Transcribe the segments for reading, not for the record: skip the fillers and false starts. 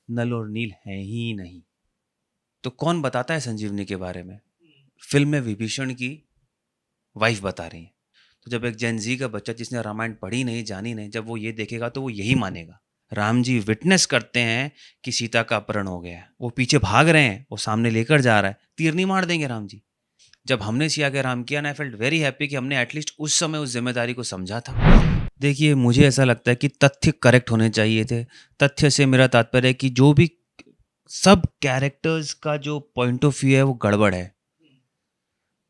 नल और नील हैं ही नहीं। तो कौन बताता है संजीवनी के बारे में? फिल्म में विभीषण की वाइफ बता रही है। तो जब एक जेनजी का बच्चा जिसने रामायण पढ़ी नहीं जानी नहीं, जब वो ये देखेगा तो वो यही मानेगा। राम जी विटनेस करते हैं कि सीता का अपहरण हो गया है, वो पीछे भाग रहे हैं, वो सामने लेकर जा रहा है, तीर नहीं मार देंगे राम जी। जब हमने सिया के राम किया ना, आई फेल्ट वेरी हैप्पी कि हमने एटलीस्ट उस समय उस जिम्मेदारी को समझा था। देखिए, मुझे ऐसा लगता है कि तथ्य करेक्ट होने चाहिए थे। तथ्य से मेरा तात्पर्य है कि जो भी सब कैरेक्टर्स का जो पॉइंट ऑफ व्यू है वो गड़बड़ है।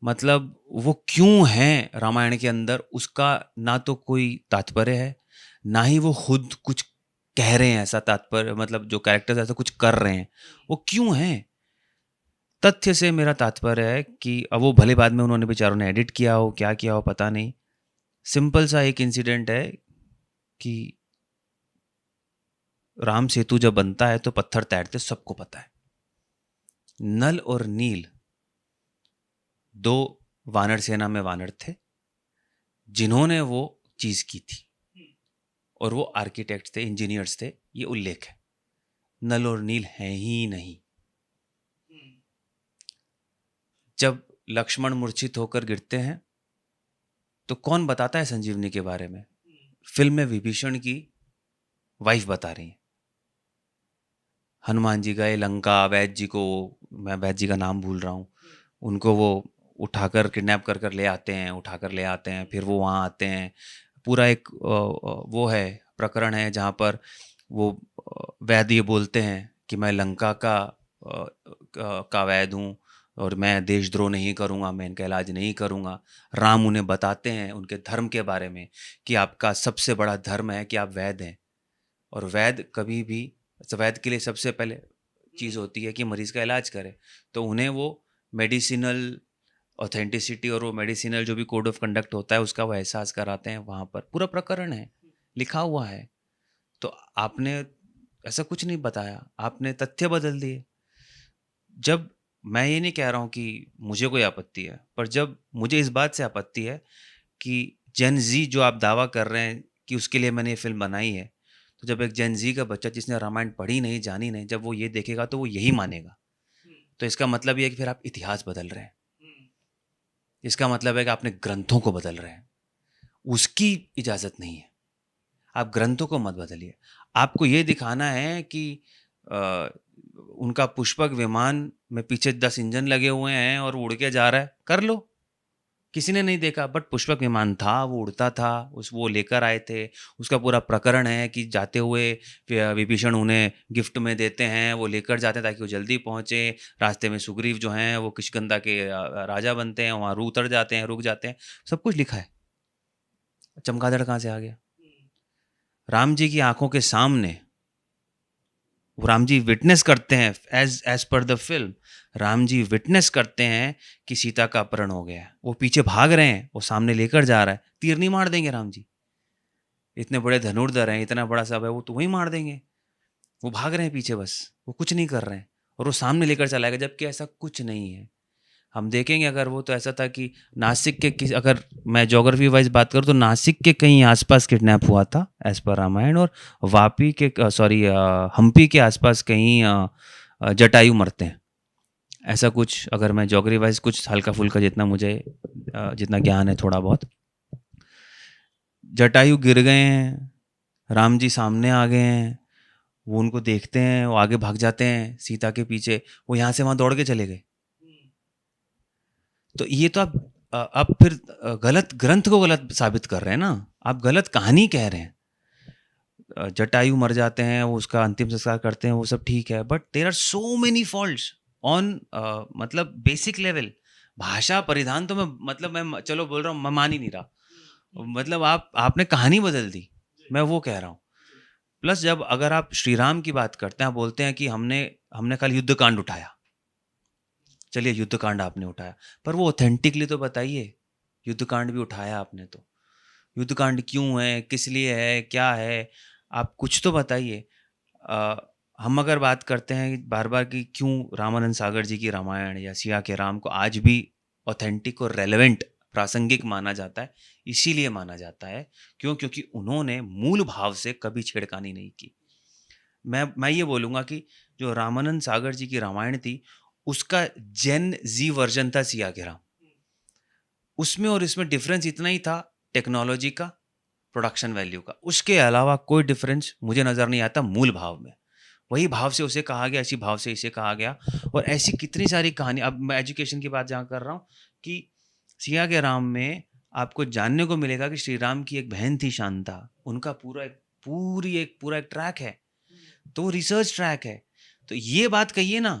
मतलब वो क्यों हैं रामायण के अंदर, उसका ना तो कोई तात्पर्य है, ना ही वो खुद कुछ कह रहे हैं ऐसा तात्पर्य, मतलब जो कैरेक्टर्स ऐसा कुछ कर रहे हैं, वो क्यों हैं। तथ्य से मेरा तात्पर्य है कि अब वो भले बाद में उन्होंने बेचारों ने एडिट किया हो, क्या किया हो पता नहीं। सिंपल सा एक इंसिडेंट है कि राम सेतु जब बनता है तो पत्थर तैरते सबको पता है। नल और नील दो वानर सेना में वानर थे जिन्होंने वो चीज की थी, और वो आर्किटेक्ट थे, इंजीनियर्स थे, ये उल्लेख है। नल और नील हैं ही नहीं। जब लक्ष्मण मूर्छित होकर गिरते हैं तो कौन बताता है संजीवनी के बारे में? फिल्म में विभीषण की वाइफ बता रही है। हनुमान जी गए लंका, वैद्य जी को, मैं वैद्य जी का नाम भूल रहा हूँ, उनको वो उठाकर किडनैप कर कर ले आते हैं, उठाकर ले आते हैं, फिर वो वहाँ आते हैं। पूरा एक वो है, प्रकरण है जहाँ पर वो वैद्य ये बोलते हैं कि मैं लंका का वैद्य हूँ और मैं देशद्रोह नहीं करूँगा, मैं इनका इलाज नहीं करूँगा। राम उन्हें बताते हैं उनके धर्म के बारे में कि आपका सबसे बड़ा धर्म है कि आप वैद्य हैं, और वैद्य कभी भी, वैद्य के लिए सबसे पहले चीज़ होती है कि मरीज़ का इलाज करे। तो उन्हें वो मेडिसिनल ऑथेंटिसिटी और वो मेडिसिनल जो भी कोड ऑफ कंडक्ट होता है उसका वो एहसास कराते हैं। वहाँ पर पूरा प्रकरण है, लिखा हुआ है। तो आपने ऐसा कुछ नहीं बताया, आपने तथ्य बदल दिए। जब मैं ये नहीं कह रहा हूँ कि मुझे कोई आपत्ति है, पर जब मुझे इस बात से आपत्ति है कि जेन जी जो आप दावा कर रहे हैं कि उसके लिए मैंने ये फिल्म बनाई है, तो जब एक जेन जी का बच्चा जिसने रामायण पढ़ी नहीं जानी नहीं, जब वो ये देखेगा तो वो यही मानेगा। तो इसका मतलब ये है कि फिर आप इतिहास बदल रहे हैं। इसका मतलब है कि आपने ग्रंथों को बदल रहे हैं, उसकी इजाज़त नहीं है। आप ग्रंथों को मत बदलिए। आपको ये दिखाना है कि अ, उनका पुष्पक विमान में पीछे 10 इंजन लगे हुए हैं और उड़ के जा रहा है, कर लो। किसी ने नहीं देखा, बट पुष्पक विमान था, वो उड़ता था, उस वो लेकर आए थे। उसका पूरा प्रकरण है कि जाते हुए विभीषण उन्हें गिफ्ट में देते हैं, वो लेकर जाते हैं ताकि वो जल्दी पहुँचे। रास्ते में सुग्रीव जो हैं वो किष्किंधा के राजा बनते हैं, वहाँ उतर जाते हैं, रुक जाते हैं। सब कुछ लिखा है। चमगादड़ कहाँ से आ गया? राम जी की आंखों के सामने वो राम जी विटनेस करते हैं, as per the film Ram ji witness करते हैं कि सीता का अपहरण हो गया है। वो पीछे भाग रहे हैं, वो सामने लेकर जा रहा है, तीर नहीं मार देंगे राम जी। इतने बड़े धनुर्धर हैं, इतना बड़ा सब है, वो तो वही मार देंगे। वो भाग रहे हैं पीछे, बस वो कुछ नहीं कर रहे हैं, और वो सामने लेकर चलाएगा, जबकि ऐसा कुछ नहीं है। हम देखेंगे अगर वो, तो ऐसा था कि नासिक के किस, अगर मैं ज्योग्राफी वाइज बात करूँ तो नासिक के कहीं आसपास किडनैप हुआ था एज पर रामायण, और वापी के, सॉरी, हम्पी के आसपास कहीं जटायु मरते हैं। ऐसा कुछ, अगर मैं ज्योग्राफी वाइज कुछ हल्का फुल्का जितना मुझे जितना ज्ञान है थोड़ा बहुत, जटायु गिर गए हैं, राम जी सामने आ गए हैं, वो उनको देखते हैं, वो आगे भाग जाते हैं सीता के पीछे, वो यहाँ से वहाँ दौड़ के चले गए। तो ये तो आप फिर गलत ग्रंथ को गलत साबित कर रहे हैं ना, आप गलत कहानी कह रहे हैं। जटायु मर जाते हैं, वो उसका अंतिम संस्कार करते हैं, वो सब ठीक है, but there are so many faults on, मतलब बेसिक लेवल। भाषा परिधान तो मैं, मतलब मैं चलो बोल रहा हूँ, मैं मान ही नहीं रहा। मतलब आपने कहानी बदल दी, मैं वो कह रहा हूँ। प्लस जब अगर आप श्री राम की बात करते हैं, आप बोलते हैं कि हमने हमने कल युद्ध कांड उठाया। चलिए युद्ध कांड आपने उठाया, पर वो ऑथेंटिकली तो बताइए। युद्ध कांड भी उठाया आपने, तो युद्ध कांड क्यों है, किस लिए है, क्या है, आप कुछ तो बताइए। अ, हम अगर बात करते हैं बार बार कि क्यों रामानंद सागर जी की रामायण या सिया के राम को आज भी ऑथेंटिक और रेलेवेंट, प्रासंगिक माना जाता है, इसीलिए माना जाता है क्योंकि उन्होंने मूल भाव से कभी छेड़खानी नहीं की। मैं ये बोलूँगा कि जो रामानंद सागर जी की रामायण थी, उसका जेन ज़ी वर्ज़न था सिया के राम। उसमें और इसमें डिफ़रेंस इतना ही था, टेक्नोलॉजी का, प्रोडक्शन वैल्यू का। उसके अलावा कोई डिफ़रेंस मुझे नज़र नहीं आता मूल भाव में। वही भाव से उसे कहा गया, इसी भाव से इसे कहा गया। और ऐसी कितनी सारी कहानी, अब मैं एजुकेशन की बात जहाँ कर रहा हूँ कि सिया के राम में आपको जानने को मिलेगा कि श्री राम की एक बहन थी शांता, उनका पूरा एक ट्रैक है, तो वो रिसर्च ट्रैक है। तो ये बात कहिए ना,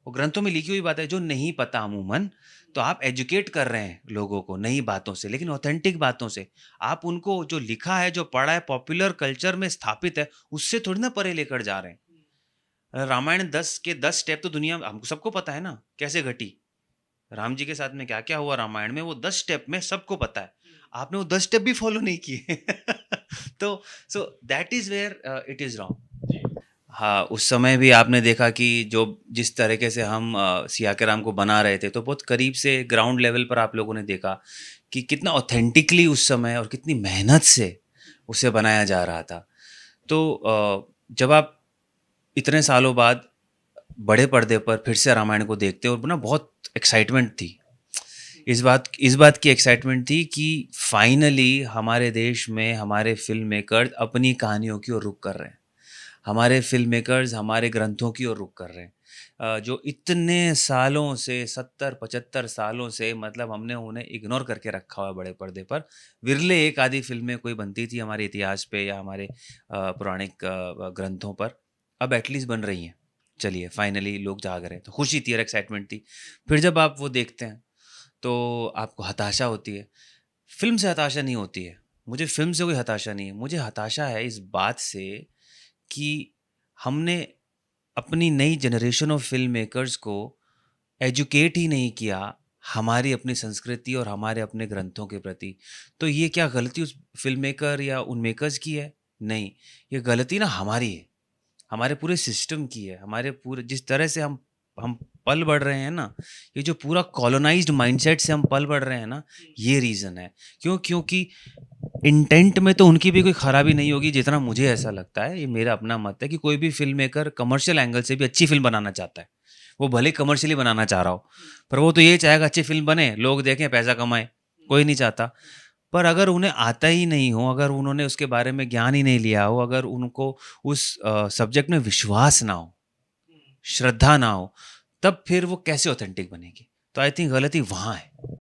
वो ग्रंथों में लिखी हुई बात है जो नहीं पता अमूमन, तो आप एजुकेट कर रहे हैं लोगों को नई बातों से, लेकिन ऑथेंटिक बातों से। आप उनको जो लिखा है, जो पढ़ा है, पॉपुलर कल्चर में स्थापित है, उससे थोड़ी ना परे लेकर जा रहे हैं। रामायण 10 के 10 स्टेप तो दुनिया हमको सबको पता है ना कैसे घटी, राम जी के साथ में क्या क्या हुआ रामायण में, वो 10 स्टेप में सबको पता है। आपने वो 10 स्टेप भी फॉलो नहीं किए। तो so that is where it is wrong. हाँ, उस समय भी आपने देखा कि जो जिस तरीके से हम सिया के राम को बना रहे थे, तो बहुत करीब से ग्राउंड लेवल पर आप लोगों ने देखा कि कितना ऑथेंटिकली उस समय और कितनी मेहनत से उसे बनाया जा रहा था। तो जब आप इतने सालों बाद बड़े पर्दे पर फिर से रामायण को देखते हो, और ना बहुत एक्साइटमेंट थी। इस बात की एक्साइटमेंट थी कि फाइनली हमारे देश में हमारे फिल्म मेकर्स अपनी कहानियों की ओर रुख कर रहे हैं। हमारे फिल्म मेकर्स हमारे ग्रंथों की ओर रुख कर रहे हैं। जो इतने सालों से 70-75 सालों से मतलब हमने उन्हें इग्नोर करके रखा हुआ है बड़े पर्दे पर। विरले एक आधी फिल्में कोई बनती थी हमारे इतिहास पे या हमारे पौराणिक ग्रंथों पर, अब एटलीस्ट बन रही हैं। चलिए फाइनली लोग जाग रहे हैं, तो खुशी थी और एक्साइटमेंट थी। फिर जब आप वो देखते हैं तो आपको हताशा होती है। फ़िल्म से हताशा नहीं होती है, मुझे फ़िल्म से कोई हताशा नहीं है। मुझे हताशा है इस बात से कि हमने अपनी नई जनरेशन ऑफ फ़िल्म मेकर्स को एजुकेट ही नहीं किया हमारी अपनी संस्कृति और हमारे अपने ग्रंथों के प्रति। तो ये क्या गलती उस फ़िल्म मेकर या उन मेकर्स की है? नहीं, ये गलती ना हमारी है। हमारे पूरे सिस्टम की है, हमारे पूरे जिस तरह से हम पल बढ़ रहे हैं ना, ये जो पूरा कॉलोनाइज्ड माइंडसेट से हम पल बढ़ रहे हैं ना, ये रीज़न है। क्योंकि इंटेंट में तो उनकी भी कोई खराबी नहीं होगी, जितना मुझे ऐसा लगता है, ये मेरा अपना मत है कि कोई भी फ़िल्म मेकर कमर्शियल एंगल से भी अच्छी फ़िल्म बनाना चाहता है। वो भले कमर्शियली बनाना चाह रहा हो, पर वो तो ये चाहेगा अच्छी फ़िल्म बने, लोग देखें, पैसा कमाएँ, कोई नहीं चाहता। पर अगर उन्हें आता ही नहीं हो, अगर उन्होंने उसके बारे में ज्ञान ही नहीं लिया हो, अगर उनको उस सब्जेक्ट में विश्वास ना हो, श्रद्धा ना हो, तब फिर वो कैसे ऑथेंटिक बनेगी? तो आई थिंक गलती वहाँ है।